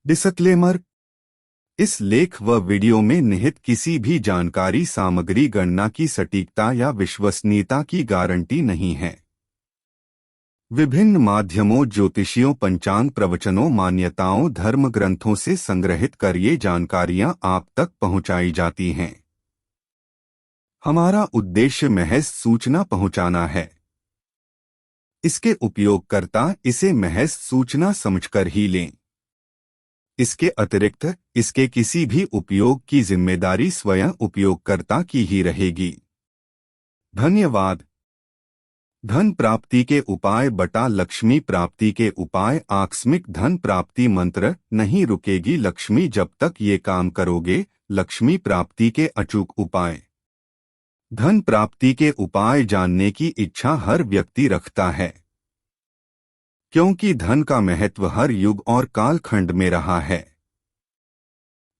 Disclaimer. इस लेख व वीडियो में निहित किसी भी जानकारी सामग्री गणना की सटीकता या विश्वसनीयता की गारंटी नहीं है। विभिन्न माध्यमों, ज्योतिषियों, पंचांग प्रवचनों, मान्यताओं, धर्म ग्रंथों से संग्रहित कर ये जानकारियां आप तक पहुंचाई जाती हैं। हमारा उद्देश्य महज सूचना पहुंचाना है। इसके उपयोगकर्ता इसे महज सूचना समझकर ही लें। इसके अतिरिक्त इसके किसी भी उपयोग की जिम्मेदारी स्वयं उपयोगकर्ता की ही रहेगी। धन्यवाद। धन प्राप्ति के उपाय बटा लक्ष्मी प्राप्ति के उपाय। आकस्मिक धन प्राप्ति मंत्र। नहीं रुकेगी लक्ष्मी जब तक ये काम करोगे। लक्ष्मी प्राप्ति के अचूक उपाय। धन प्राप्ति के उपाय जानने की इच्छा हर व्यक्ति रखता है, क्योंकि धन का महत्व हर युग और कालखंड में रहा है।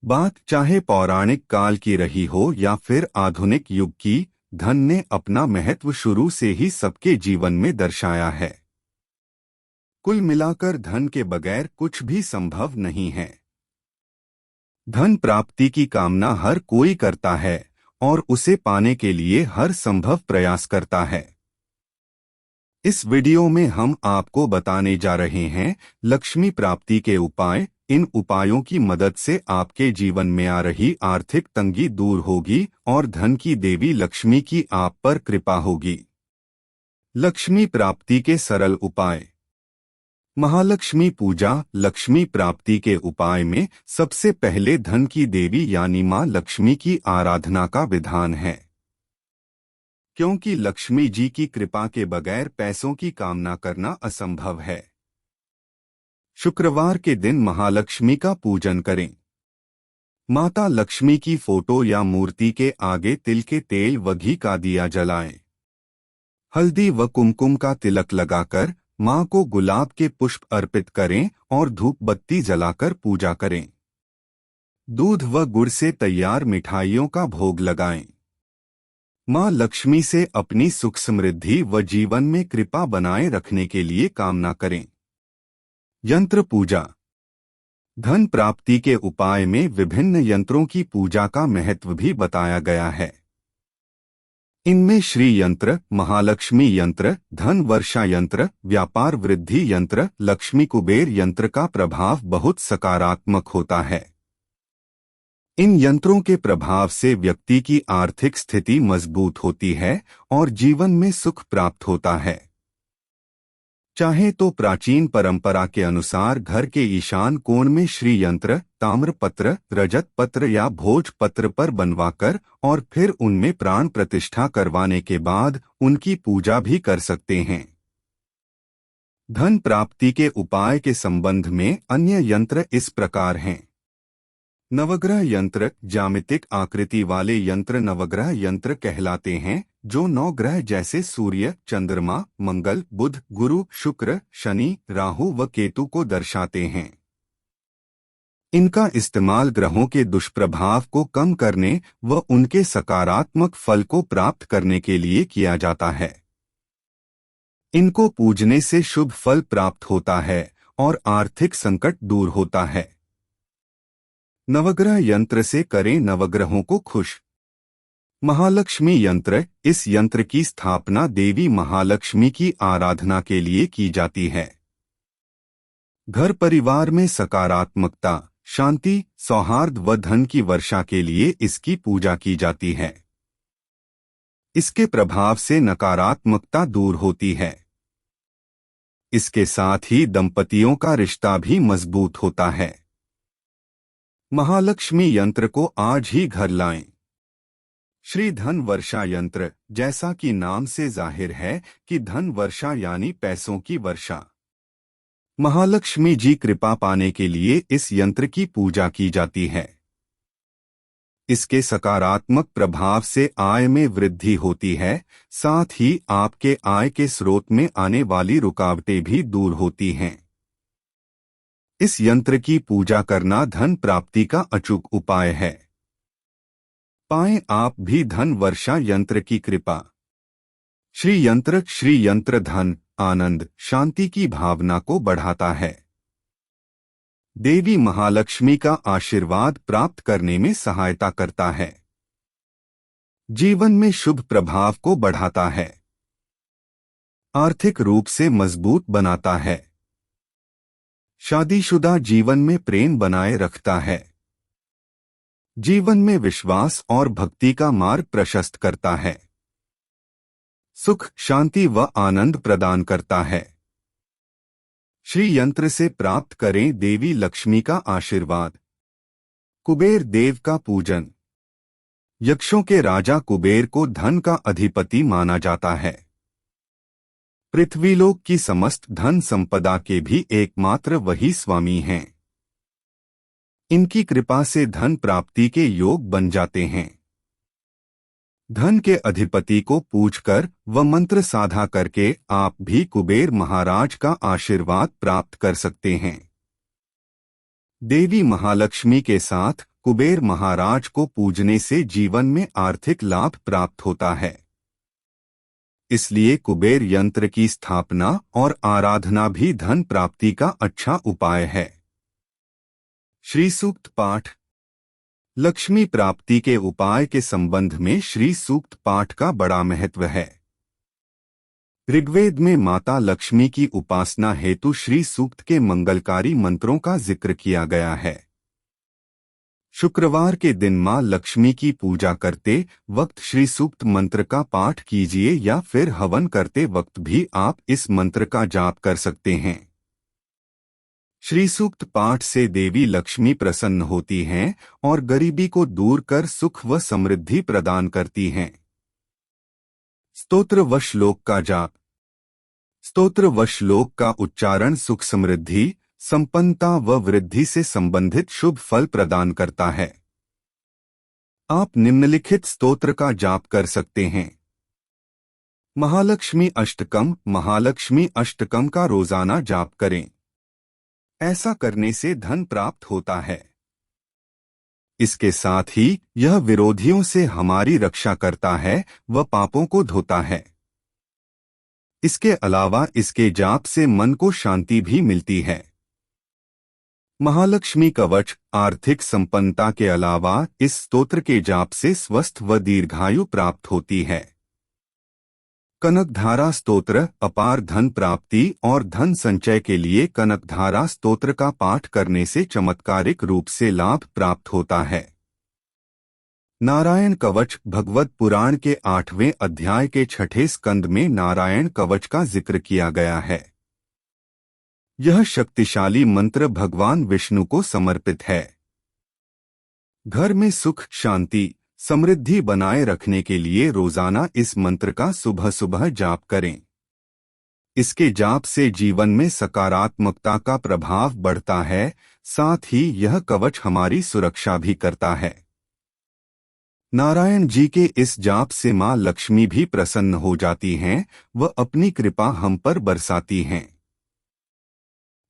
बात चाहे पौराणिक काल की रही हो या फिर आधुनिक युग की, धन ने अपना महत्व शुरू से ही सबके जीवन में दर्शाया है। कुल मिलाकर धन के बगैर कुछ भी संभव नहीं है। धन प्राप्ति की कामना हर कोई करता है और उसे पाने के लिए हर संभव प्रयास करता है। इस वीडियो में हम आपको बताने जा रहे हैं लक्ष्मी प्राप्ति के उपाय। इन उपायों की मदद से आपके जीवन में आ रही आर्थिक तंगी दूर होगी और धन की देवी लक्ष्मी की आप पर कृपा होगी। लक्ष्मी प्राप्ति के सरल उपाय। महालक्ष्मी पूजा। लक्ष्मी प्राप्ति के उपाय में सबसे पहले धन की देवी यानी मां लक्ष्मी की आराधना का विधान है, क्योंकि लक्ष्मी जी की कृपा के बगैर पैसों की कामना करना असंभव है। शुक्रवार के दिन महालक्ष्मी का पूजन करें। माता लक्ष्मी की फोटो या मूर्ति के आगे तिल के तेल व घी का दिया जलाएं। हल्दी व कुमकुम का तिलक लगाकर मां को गुलाब के पुष्प अर्पित करें और धूप बत्ती जलाकर पूजा करें। दूध व गुड़ से तैयार मिठाइयों का भोग लगाएं। मां लक्ष्मी से अपनी सुख समृद्धि व जीवन में कृपा बनाए रखने के लिए कामना करें। यंत्र पूजा। धन प्राप्ति के उपाय में विभिन्न यंत्रों की पूजा का महत्व भी बताया गया है। इनमें श्री यंत्र, महालक्ष्मी यंत्र, धन वर्षा यंत्र, व्यापार वृद्धि यंत्र, लक्ष्मी कुबेर यंत्र का प्रभाव बहुत सकारात्मक होता है। इन यंत्रों के प्रभाव से व्यक्ति की आर्थिक स्थिति मजबूत होती है और जीवन में सुख प्राप्त होता है। चाहे तो प्राचीन परंपरा के अनुसार घर के ईशान कोण में श्री यंत्र ताम्र पत्र, रजत पत्र या भोज पत्र पर बनवाकर और फिर उनमें प्राण प्रतिष्ठा करवाने के बाद उनकी पूजा भी कर सकते हैं। धन प्राप्ति के उपाय के संबंध में अन्य यंत्र इस प्रकार हैं। नवग्रह यंत्र। ज्यामितिक आकृति वाले यंत्र नवग्रह यंत्र कहलाते हैं, जो 9 ग्रह जैसे सूर्य, चंद्रमा, मंगल, बुध, गुरु, शुक्र, शनि, राहु व केतु को दर्शाते हैं। इनका इस्तेमाल ग्रहों के दुष्प्रभाव को कम करने व उनके सकारात्मक फल को प्राप्त करने के लिए किया जाता है। इनको पूजने से शुभ फल प्राप्त होता है और आर्थिक संकट दूर होता है। नवग्रह यंत्र से करें नवग्रहों को खुश। महालक्ष्मी यंत्र। इस यंत्र की स्थापना देवी महालक्ष्मी की आराधना के लिए की जाती है। घर परिवार में सकारात्मकता, शांति, सौहार्द व धन की वर्षा के लिए इसकी पूजा की जाती है। इसके प्रभाव से नकारात्मकता दूर होती है। इसके साथ ही दंपतियों का रिश्ता भी मजबूत होता है। महालक्ष्मी यंत्र को आज ही घर लाएं। श्री धन वर्षा यंत्र। जैसा कि नाम से जाहिर है कि धन वर्षा यानी पैसों की वर्षा। महालक्ष्मी जी कृपा पाने के लिए इस यंत्र की पूजा की जाती है। इसके सकारात्मक प्रभाव से आय में वृद्धि होती है, साथ ही आपके आय के स्रोत में आने वाली रुकावटें भी दूर होती हैं। इस यंत्र की पूजा करना धन प्राप्ति का अचूक उपाय है। पाएं आप भी धन वर्षा यंत्र की कृपा। श्री यंत्र धन, आनंद, शांति की भावना को बढ़ाता है। देवी महालक्ष्मी का आशीर्वाद प्राप्त करने में सहायता करता है। जीवन में शुभ प्रभाव को बढ़ाता है। आर्थिक रूप से मजबूत बनाता है। शादीशुदा जीवन में प्रेम बनाए रखता है। जीवन में विश्वास और भक्ति का मार्ग प्रशस्त करता है। सुख, शांति व आनंद प्रदान करता है। श्री यंत्र से प्राप्त करें देवी लक्ष्मी का आशीर्वाद। कुबेर देव का पूजन। यक्षों के राजा कुबेर को धन का अधिपति माना जाता है। पृथ्वीलोक की समस्त धन संपदा के भी एकमात्र वही स्वामी हैं। इनकी कृपा से धन प्राप्ति के योग बन जाते हैं। धन के अधिपति को पूजकर व मंत्र साधा करके आप भी कुबेर महाराज का आशीर्वाद प्राप्त कर सकते हैं। देवी महालक्ष्मी के साथ कुबेर महाराज को पूजने से जीवन में आर्थिक लाभ प्राप्त होता है। इसलिए कुबेर यंत्र की स्थापना और आराधना भी धन प्राप्ति का अच्छा उपाय है। श्री सूक्त पाठ। लक्ष्मी प्राप्ति के उपाय के संबंध में श्री सूक्त पाठ का बड़ा महत्व है। ऋग्वेद में माता लक्ष्मी की उपासना हेतु श्री सूक्त के मंगलकारी मंत्रों का जिक्र किया गया है। शुक्रवार के दिन मां लक्ष्मी की पूजा करते वक्त श्री सूक्त मंत्र का पाठ कीजिए या फिर हवन करते वक्त भी आप इस मंत्र का जाप कर सकते हैं। श्री सूक्त पाठ से देवी लक्ष्मी प्रसन्न होती हैं और गरीबी को दूर कर सुख व समृद्धि प्रदान करती हैं। स्तोत्र व श्लोक का जाप। स्तोत्र व श्लोक का उच्चारण सुख, समृद्धि, संपन्नता व वृद्धि से संबंधित शुभ फल प्रदान करता है। आप निम्नलिखित स्तोत्र का जाप कर सकते हैं। महालक्ष्मी अष्टकम। महालक्ष्मी अष्टकम का रोजाना जाप करें। ऐसा करने से धन प्राप्त होता है। इसके साथ ही यह विरोधियों से हमारी रक्षा करता है व पापों को धोता है। इसके अलावा इसके जाप से मन को शांति भी मिलती है। महालक्ष्मी कवच। आर्थिक संपन्नता के अलावा इस स्तोत्र के जाप से स्वस्थ व दीर्घायु प्राप्त होती है। कनकधारा स्तोत्र। अपार धन प्राप्ति और धन संचय के लिए कनकधारा स्तोत्र का पाठ करने से चमत्कारिक रूप से लाभ प्राप्त होता है। नारायण कवच। भगवत पुराण के 8वें अध्याय के 6ठे स्कंद में नारायण कवच का जिक्र किया गया है। यह शक्तिशाली मंत्र भगवान विष्णु को समर्पित है। घर में सुख, शांति, समृद्धि बनाए रखने के लिए रोजाना इस मंत्र का सुबह सुबह जाप करें। इसके जाप से जीवन में सकारात्मकता का प्रभाव बढ़ता है, साथ ही यह कवच हमारी सुरक्षा भी करता है। नारायण जी के इस जाप से मां लक्ष्मी भी प्रसन्न हो जाती हैं व अपनी कृपा हम पर बरसाती हैं।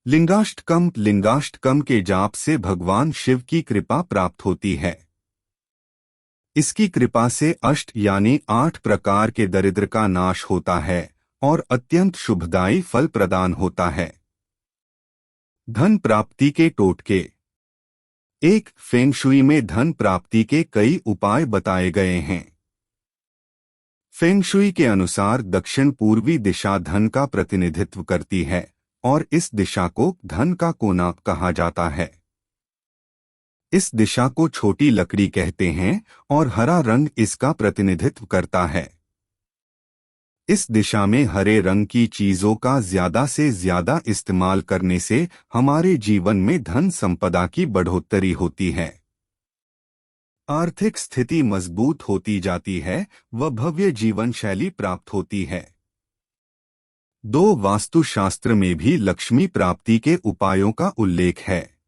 लिंगाष्टकम। लिंगाष्टकम के जाप से भगवान शिव की कृपा प्राप्त होती है। इसकी कृपा से अष्ट यानी 8 प्रकार के दरिद्र का नाश होता है और अत्यंत शुभदायी फल प्रदान होता है। धन प्राप्ति के टोटके। 1. फेंग शुई में धन प्राप्ति के कई उपाय बताए गए हैं। फेंग शुई के अनुसार दक्षिण पूर्वी दिशा धन का प्रतिनिधित्व करती है और इस दिशा को धन का कोना कहा जाता है। इस दिशा को छोटी लकड़ी कहते हैं और हरा रंग इसका प्रतिनिधित्व करता है। इस दिशा में हरे रंग की चीजों का ज्यादा से ज्यादा इस्तेमाल करने से हमारे जीवन में धन संपदा की बढ़ोतरी होती है। आर्थिक स्थिति मजबूत होती जाती है व भव्य जीवन शैली प्राप्त होती है। 2. वास्तुशास्त्र में भी लक्ष्मी प्राप्ति के उपायों का उल्लेख है।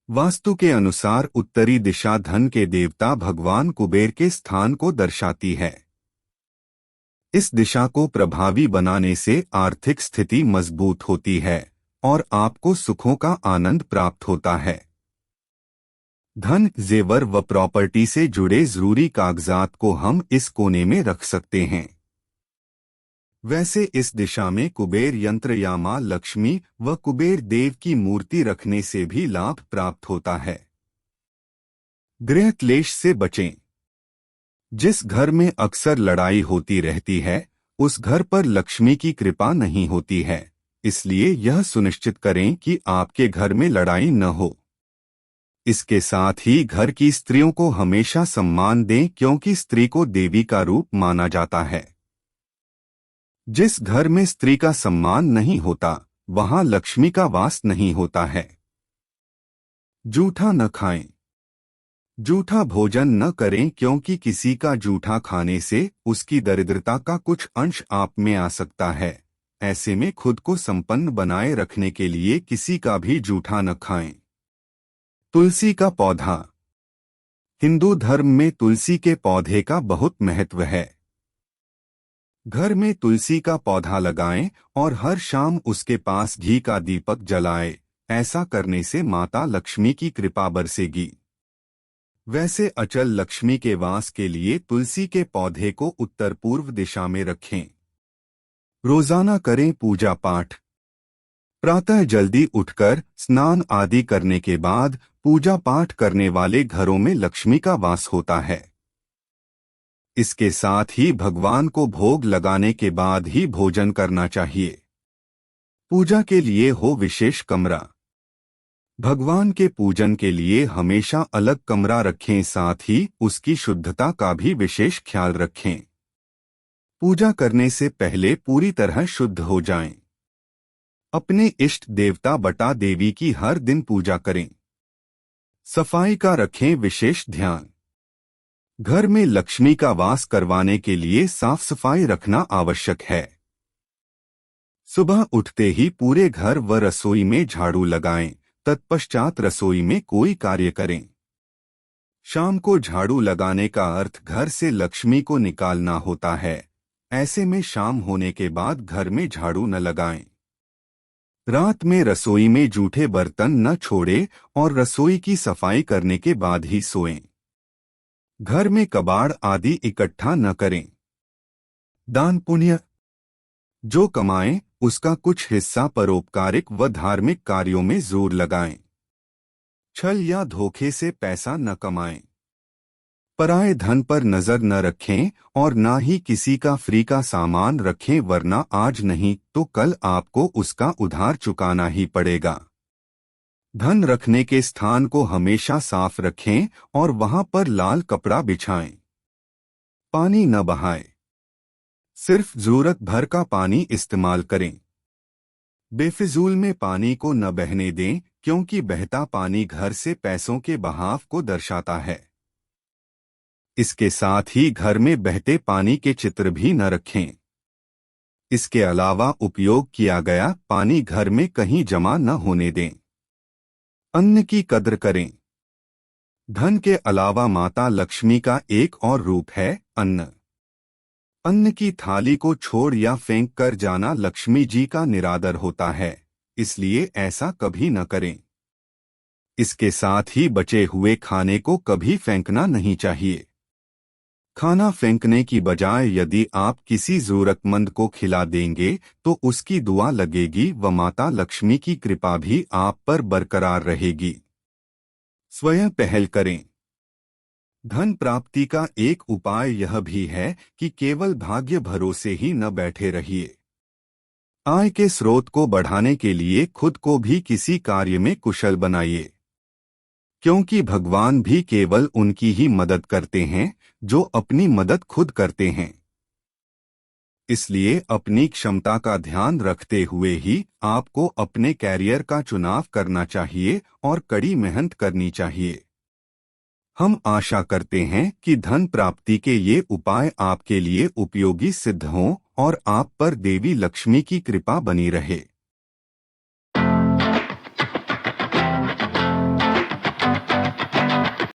वास्तु के अनुसार उत्तरी दिशा धन के देवता भगवान कुबेर के स्थान को दर्शाती है। इस दिशा को प्रभावी बनाने से आर्थिक स्थिति मजबूत होती है और आपको सुखों का आनंद प्राप्त होता है। धन, जेवर व प्रॉपर्टी से जुड़े जरूरी कागजात को हम इस कोने में रख सकते हैं। वैसे इस दिशा में कुबेर यंत्र या मां लक्ष्मी व कुबेर देव की मूर्ति रखने से भी लाभ प्राप्त होता है। गृह क्लेश से बचें। जिस घर में अक्सर लड़ाई होती रहती है, उस घर पर लक्ष्मी की कृपा नहीं होती है। इसलिए यह सुनिश्चित करें कि आपके घर में लड़ाई न हो। इसके साथ ही घर की स्त्रियों को हमेशा सम्मान दें, क्योंकि स्त्री को देवी का रूप माना जाता है। जिस घर में स्त्री का सम्मान नहीं होता, वहां लक्ष्मी का वास नहीं होता है। जूठा न खाएं। जूठा भोजन न करें, क्योंकि किसी का जूठा खाने से उसकी दरिद्रता का कुछ अंश आप में आ सकता है। ऐसे में खुद को संपन्न बनाए रखने के लिए किसी का भी जूठा न खाएं। तुलसी का पौधा। हिंदू धर्म में तुलसी के पौधे का बहुत महत्व है। घर में तुलसी का पौधा लगाएं और हर शाम उसके पास घी का दीपक जलाएं। ऐसा करने से माता लक्ष्मी की कृपा बरसेगी। वैसे अचल लक्ष्मी के वास के लिए तुलसी के पौधे को उत्तर पूर्व दिशा में रखें। रोजाना करें पूजा पाठ। प्रातः जल्दी उठकर स्नान आदि करने के बाद पूजा पाठ करने वाले घरों में लक्ष्मी का वास होता है। इसके साथ ही भगवान को भोग लगाने के बाद ही भोजन करना चाहिए। पूजा के लिए हो विशेष कमरा। भगवान के पूजन के लिए हमेशा अलग कमरा रखें, साथ ही उसकी शुद्धता का भी विशेष ख्याल रखें। पूजा करने से पहले पूरी तरह शुद्ध हो जाएं। अपने इष्ट देवता बटा देवी की हर दिन पूजा करें। सफाई का रखें विशेष ध्यान। घर में लक्ष्मी का वास करवाने के लिए साफ सफाई रखना आवश्यक है। सुबह उठते ही पूरे घर व रसोई में झाड़ू लगाएं, तत्पश्चात रसोई में कोई कार्य करें। शाम को झाड़ू लगाने का अर्थ घर से लक्ष्मी को निकालना होता है। ऐसे में शाम होने के बाद घर में झाड़ू न लगाएं। रात में रसोई में जूठे बर्तन न छोड़ें और रसोई की सफाई करने के बाद ही सोएं। घर में कबाड़ आदि इकट्ठा न करें। दान पुण्य। जो कमाएं उसका कुछ हिस्सा परोपकारिक व धार्मिक कार्यों में जोर लगाएं। छल या धोखे से पैसा न कमाएं। पराये धन पर नजर न रखें और ना ही किसी का फ्री का सामान रखें, वरना आज नहीं तो कल आपको उसका उधार चुकाना ही पड़ेगा। धन रखने के स्थान को हमेशा साफ रखें और वहां पर लाल कपड़ा बिछाएं। पानी न बहाएं। सिर्फ जरूरत भर का पानी इस्तेमाल करें। बेफिजूल में पानी को न बहने दें, क्योंकि बहता पानी घर से पैसों के बहाव को दर्शाता है। इसके साथ ही घर में बहते पानी के चित्र भी न रखें। इसके अलावा उपयोग किया गया पानी घर में कहीं जमा न होने दें। अन्न की कद्र करें। धन के अलावा माता लक्ष्मी का एक और रूप है अन्न। अन्न की थाली को छोड़ या फेंक कर जाना लक्ष्मी जी का निरादर होता है, इसलिए ऐसा कभी न करें। इसके साथ ही बचे हुए खाने को कभी फेंकना नहीं चाहिए। खाना फेंकने की बजाय यदि आप किसी जरूरतमंद को खिला देंगे तो उसकी दुआ लगेगी व माता लक्ष्मी की कृपा भी आप पर बरकरार रहेगी। स्वयं पहल करें। धन प्राप्ति का एक उपाय यह भी है कि केवल भाग्य भरोसे ही न बैठे रहिए। आय के स्रोत को बढ़ाने के लिए खुद को भी किसी कार्य में कुशल बनाइए, क्योंकि भगवान भी केवल उनकी ही मदद करते हैं जो अपनी मदद खुद करते हैं। इसलिए अपनी क्षमता का ध्यान रखते हुए ही आपको अपने कैरियर का चुनाव करना चाहिए और कड़ी मेहनत करनी चाहिए। हम आशा करते हैं कि धन प्राप्ति के ये उपाय आपके लिए उपयोगी सिद्ध हों और आप पर देवी लक्ष्मी की कृपा बनी रहे।